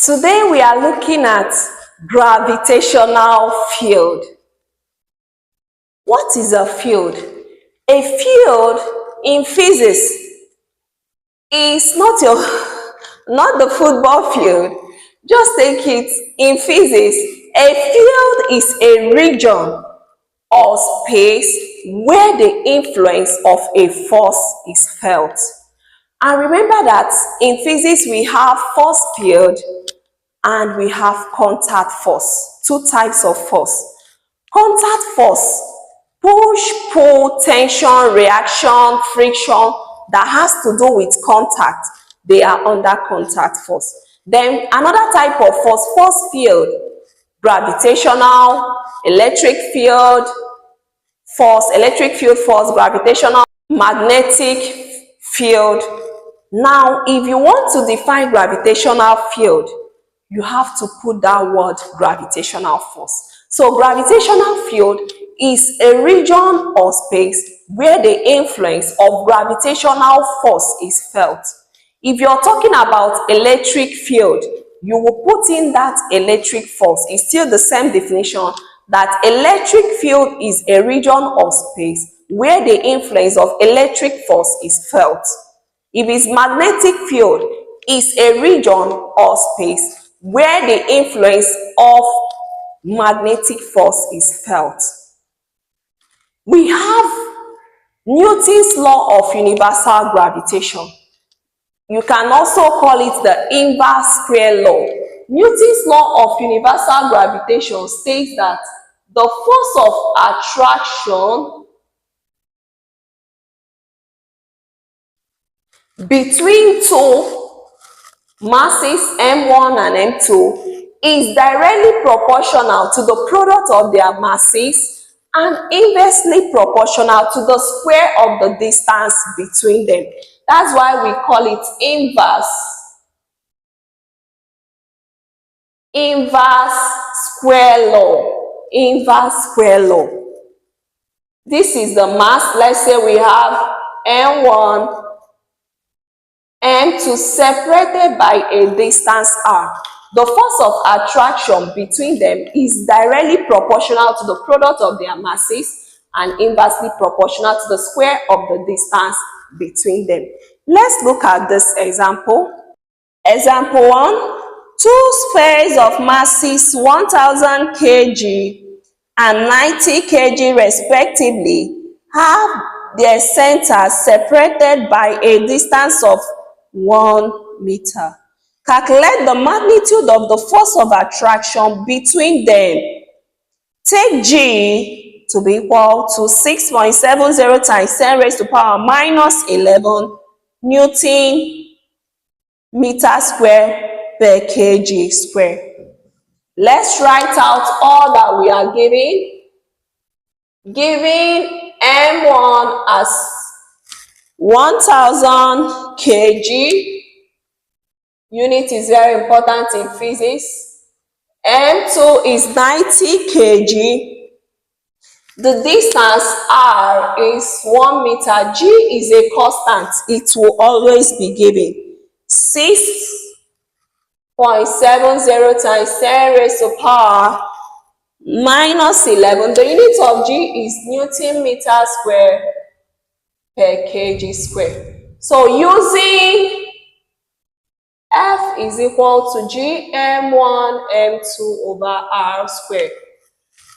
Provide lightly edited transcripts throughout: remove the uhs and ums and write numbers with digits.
Today we are looking at gravitational field. What is a field? A field in physics is not the football field. Just take it in physics. A field is a region or space where the influence of a force is felt. And remember that in physics we have force field and we have contact force. Two types of force. Contact force, push, pull, tension, reaction, friction that has to do with contact. They are under contact force. Then another type of force, force field, gravitational, electric field force, gravitational, magnetic field. Now, if you want to define gravitational field, you have to put that word gravitational force. So gravitational field is a region or space where the influence of gravitational force is felt. If you're talking about electric field, you will put in that electric force. It's still the same definition, that electric field is a region or space where the influence of electric force is felt. If it's magnetic field, it's a region or space where the influence of magnetic force is felt. We have Newton's law of universal gravitation. You can also call it the inverse square law. Newton's law of universal gravitation states that the force of attraction between two masses M1 and M2 is directly proportional to the product of their masses and inversely proportional to the square of the distance between them. That's why we call it inverse square law. Inverse square law. This is the mass. Let's say we have M1, M2 separated by a distance r. The force of attraction between them is directly proportional to the product of their masses and inversely proportional to the square of the distance between them. Let's look at this example. Example 1. Two spheres of masses 1000 kg and 90 kg respectively have their centers separated by a distance of 1 meter. Calculate the magnitude of the force of attraction between them. Take G to be equal to 6.70 times 10 raised to power minus 11 Newton meter square per kg square. Let's write out all that we are giving. Giving M1 as 1000 kg. Unit is very important in physics. M2 is 90 kg. The distance R is 1 meter. G is a constant. It will always be given. 6.70 times 10 raised to power minus 11. The unit of G is Newton meter square per kg square. So using F is equal to Gm1 M2 over R squared.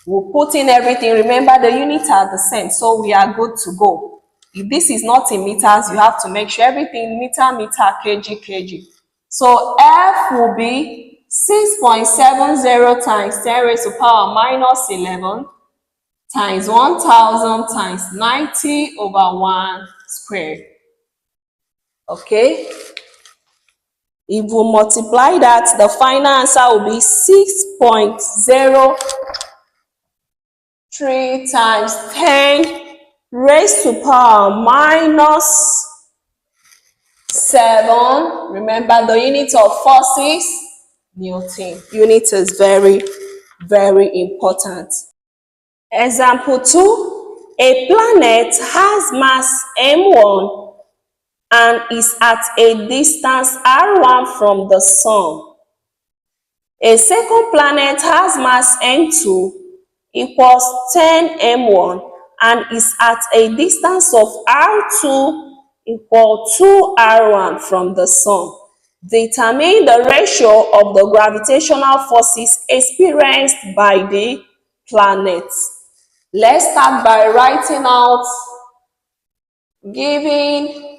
We'll put in everything. Remember, the units are the same, so we are good to go. If this is not in meters, you have to make sure everything meter, meter, kg, kg. So F will be 6.70 times 10 raised to power minus 11 times 1000 times 90 over 1 squared. Okay? If we multiply that, the final answer will be 6.03 times 10 raised to power minus 7. Remember, the unit of force is Newton. Unit is very, very important. Example 2. A planet has mass M1 and is at a distance R1 from the sun. A second planet has mass m2 equals 10 m1 and is at a distance of r2 equal 2 r1 from the sun. Determine the ratio of the gravitational forces experienced by the planets. Let's start by writing out giving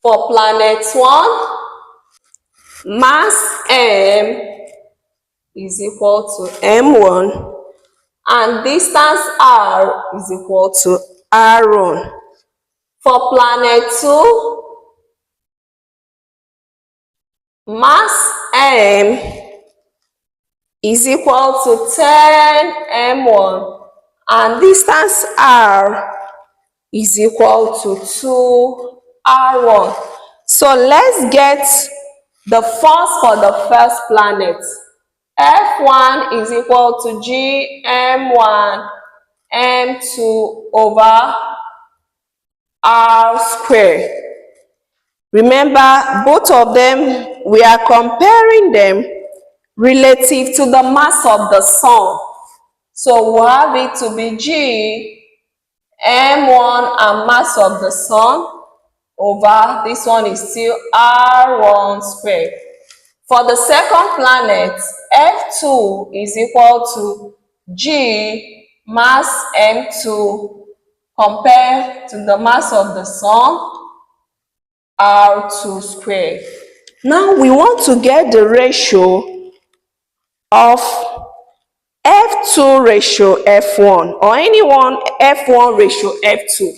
for planet 1, mass m is equal to m1 and distance r is equal to r1. For planet 2, mass m is equal to 10 m1 and distance r is equal to 2 r1. So let's get the force for the first planet. F1 is equal to G m1 m2 over r squared. Remember, both of them, we are comparing them relative to the mass of the sun. So we have it to be G m1 and mass of the sun over, this one is still r1 squared. For the second planet, F2 is equal to G mass m2 compared to the mass of the sun, r2 squared. Now we want to get the ratio of F2 ratio F1 or anyone F1 ratio F2.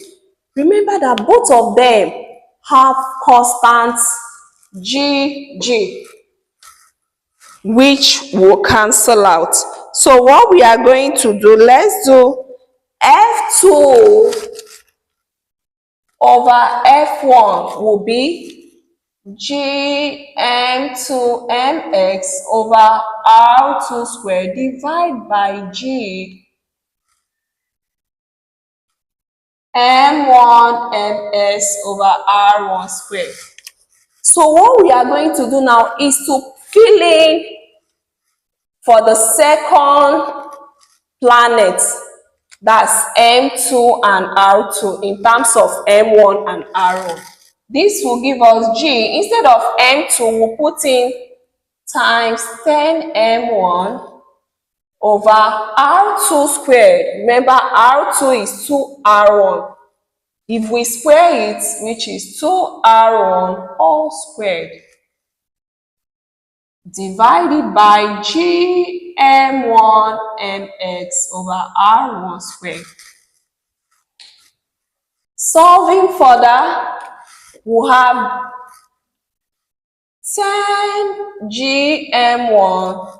Remember that both of them have constants G, which will cancel out. So what we are going to do, let's do F2 over F1 will be G m2 mx over r2 squared divided by G m1 ms over r1 squared. So what we are going to do now is to fill in for the second planet, that's m2 and r2 in terms of m1 and r1. This will give us G. Instead of m2, we'll put in times 10 m1 over r2 squared. Remember, r2 is 2 r1. If we square it, which is 2 r1 all squared, divided by G m1 mx over r1 squared. Solving further, we have 10 G m1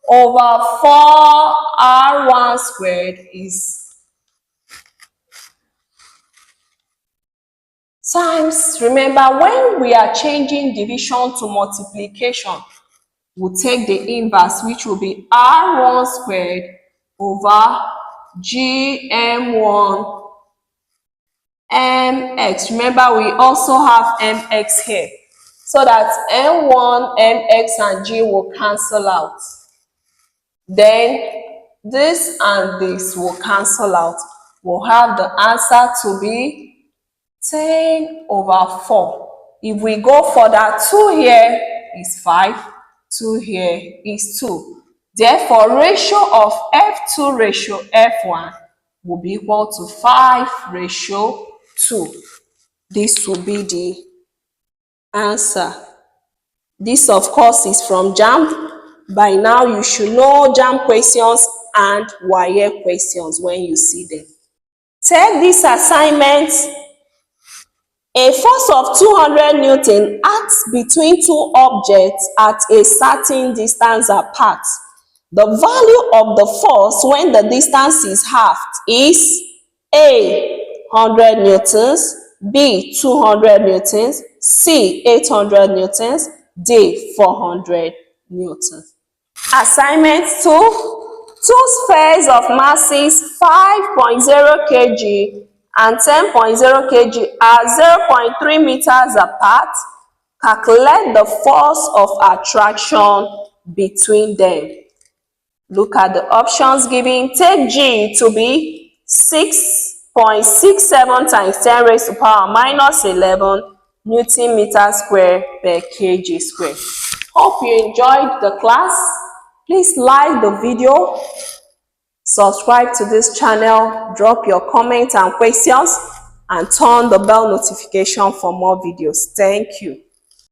over 4 r1 squared is times, remember when we are changing division to multiplication, we'll take the inverse, which will be r1 squared over G m1 mx. Remember, we also have mx here, so that m1, mx and g will cancel out. Then this and this will cancel out. We'll have the answer to be 10 over 4. If we go further, 2 here is 5, 2 here is 2. Therefore, ratio of F2 ratio F1 will be equal to 5 ratio 2. This will be the answer. This, of course, is from JAMB. By now, you should know JAMB questions and WAEC questions when you see them. Take this assignment. A force of 200 Newton acts between two objects at a certain distance apart. The value of the force when the distance is halved is A. 100 newtons, B. 200 newtons, C. 800 newtons, D. 400 newtons. Assignment 2. Two spheres of masses 5.0 kg and 10.0 kg are 0.3 meters apart. Calculate the force of attraction between them. Look at the options given. Take G to be 6.67 times 10 raised to power minus 11 Newton meter square per kg square. Hope you enjoyed the class. Please like the video, subscribe to this channel, drop your comments and questions, and turn the bell notification for more videos. Thank you.